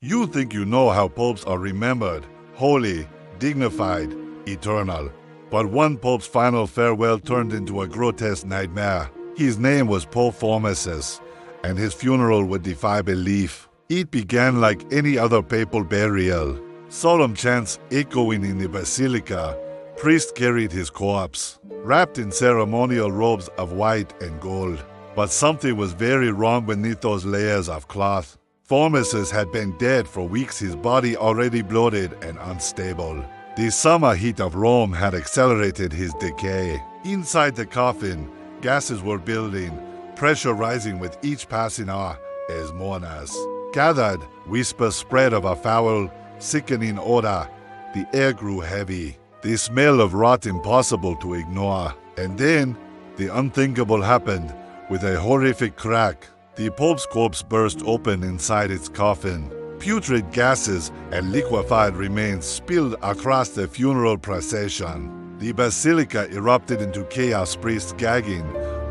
You think you know how popes are remembered, holy, dignified, eternal. But one pope's final farewell turned into a grotesque nightmare. His name was Pope Formosus, and his funeral would defy belief. It began like any other papal burial. Solemn chants echoing in the basilica. Priests carried his corpse, wrapped in ceremonial robes of white and gold. But something was very wrong beneath those layers of cloth. Formosus had been dead for weeks, his body already bloated and unstable. The summer heat of Rome had accelerated his decay. Inside the coffin, gases were building, pressure rising with each passing hour as mourners gathered. Whispers spread of a foul, sickening odor. The air grew heavy, the smell of rot impossible to ignore. And then, the unthinkable happened. With a horrific crack, the Pope's corpse burst open inside its coffin. Putrid gases and liquefied remains spilled across the funeral procession. The basilica erupted into chaos, priests gagging,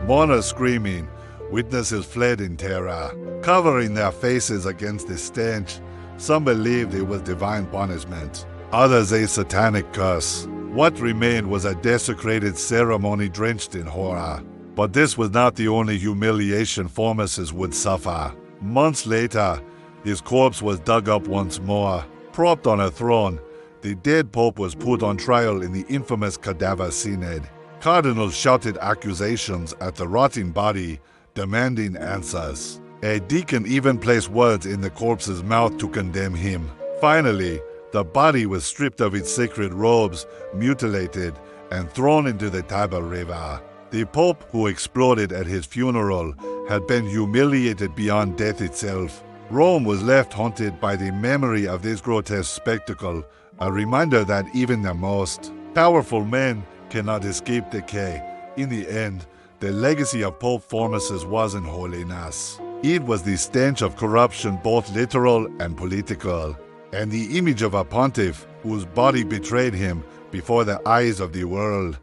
mourners screaming. Witnesses fled in terror, covering their faces against the stench. Some believed it was divine punishment, others a satanic curse. What remained was a desecrated ceremony drenched in horror. But this was not the only humiliation Formosus would suffer. Months later, his corpse was dug up once more. Propped on a throne, the dead pope was put on trial in the infamous cadaver synod. Cardinals shouted accusations at the rotting body, demanding answers. A deacon even placed words in the corpse's mouth to condemn him. Finally, the body was stripped of its sacred robes, mutilated, and thrown into the Tiber River. The Pope who exploded at his funeral had been humiliated beyond death itself. Rome was left haunted by the memory of this grotesque spectacle, a reminder that even the most powerful men cannot escape decay. In the end, the legacy of Pope Formosus wasn't holiness. It was the stench of corruption, both literal and political, and the image of a pontiff whose body betrayed him before the eyes of the world.